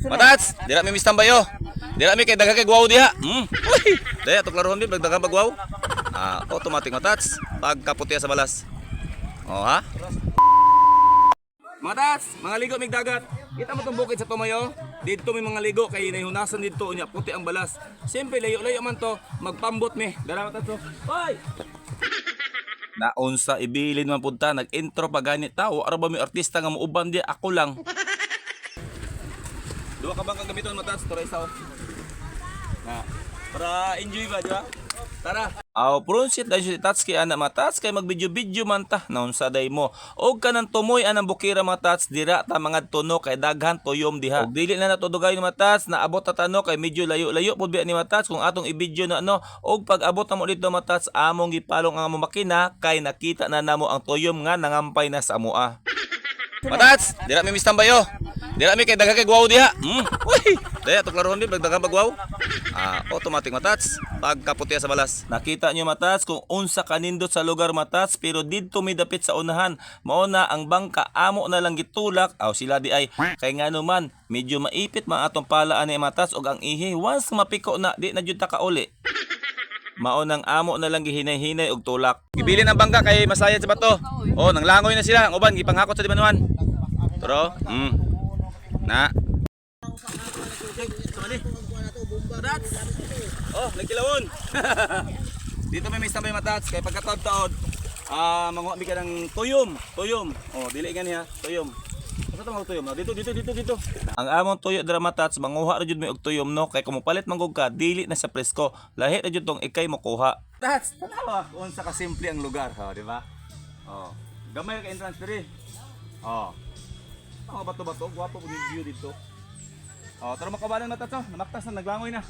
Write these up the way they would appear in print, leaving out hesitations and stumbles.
Matats, dira mi mistambayo. Dira mi kay daghang kay gwaw diha. Uy, daya to klarohon mi daghang pag gwaw. Automatic matats pag kaputi sa balas. Oh ha? Matats, mga ligo mig dagat. Kita mo tong bukid sa Tumayo. Dito may mga ligo kay nahihunasan dito unya puti ang balas. Siyempre layo-layo man to, magpambot mi. Dara matats to. Hoy! Naunsa ibilin man punta nag-intro pa ganit tao ara ba may artista nga muuban di ako lang. Duha ka bang kang gamiton matats to isa na para enjoy ba di ba? Tara. Pronsit dahil si Tatski anak matats kay mag-video-video man ta naunsa day mo. Og kanang tumoy anang bukira matats dira ta mga tuno kay daghan tuyom diha. Og dili na natudugay ni matats na abot ta tano kay medyo layo-layo pud biya ni matats kung atong i-video na ano. Og pag abot na mo dito matats among gipalong ang among makina kay nakita na namo ang tuyom nga nangampay na sa amoa. Matats, dira mi mistambayo. Dira mi kay daghang kay gwaw diha. Uy, daya to klarohon mi daghang pagwaw. Automatic matats pag kaputi sa balas. Nakita nyo matats kung unsa kanindot sa lugar matats pero didto mi dapit sa unahan. Mao na ang bangka amo na lang gitulak sila di ay kay ngano man medyo maipit man atong palaan ni matats og ang ihi once mapiko na di na jud ta kauli. Mao nang amo na lang gihinay-hinay og tulak. Gibilin ang bangka kay masayad sa bato. Nanglangoy na sila. Ang uban gipanghakot sa dimanuan. Turo. Na. Nagkilawon. Dito may tambay matats kay pagkataod-taod manguha mi ka ng tuyom. Dili ganiya, tuyom. Asa to mga tuyom? Dito. Ang among tuyo dira matats manguha ra jud mi og tuyom no kay kung mopalit manggug ka dili na sa presko. Lahi ra jud tong ikay mo kuha. Tats, tanawa unsa ka simple ang lugar, di ba? Gamay ka entrance diri. Mga bato-bato, gwapo pud yung view dito. Tara makabanan matats namaktas na naglangoy na.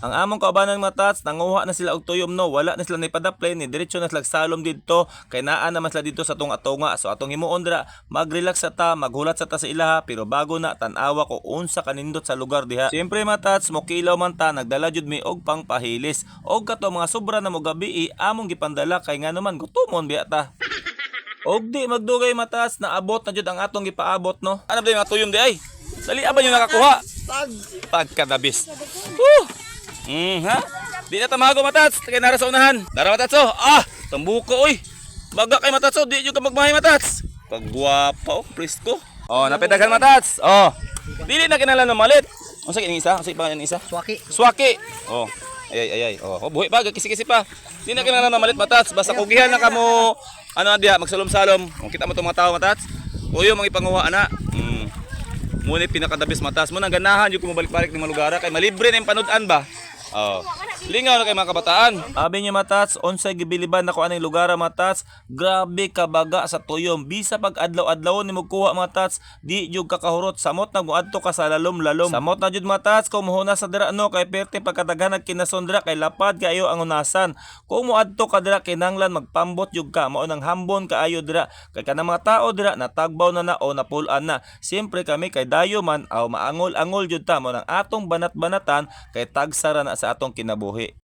Ang among kaubanan matats nanguha na sila og tuyom no, wala na sila naipadaplen ni diretso na sila salom didto kay naa naman sila dito sa tunga-tunga. So atong himuon dira mag-relax sa ta, maghulat sa ta sa ilaha pero bago na tan-awa ko unsa kanindot sa lugar diha. Siyempre matats mokilaw man ta nagdala jud mi og pangpahilis og kato mga sobra na mo gabi among gipandala kay ngano man gutomon biya ta. Og di magdugay matats na abot na jud ang atong gipaabot no. Ano ba yung tuyom di ay? Dali ba yung nakakuha? Pagkadabis. Ha? Di na tamago matats, kay nara sa unahan. Dara matats tambuko oy. Baga kay matats di jud ka magmahay matats. Pagguwapa presko. Napedagan matats. Dili na kinahanglan na malit. Unsa kini isa? Unsa pa ni isa? Swaki. Ay. Buhi pa kisi-kisi pa. Di na kinahanglan na malit matats, basta kugihan na kamo diha magsalom-salom. Kung kita mo tong mga tawo matats, uyo mga ipanguha ana. Muna pinakadabis matas mo nang ganahan yung kumabalik-balik ng malugara kay malibre na yung panood-an ba? Lingaw na kay mga kabataan. Sabi niya matats, unsay gibiliban nako aning lugar matats, grabe kabaga sa tuyom. Bisa pag adlaw-adlaw ni magkuha matats, di jud kakahurot samot na muadto ka sa lalom-lalom. Samot na jud matats kung muhuna sa dira no kay perte pagkadaghan kinasondra kay lapad kaayo ang unasan. Kung muadto ka dira kinanglan magpambot jud ka, mao nang hambon kaayo dira. Kay kanang mga tao dira natagbaw na o napulan na. Siyempre kami kay dayo man maangol-angol jud ta mo nang atong banat-banatan kay tagsara na sa atong kinabuhi.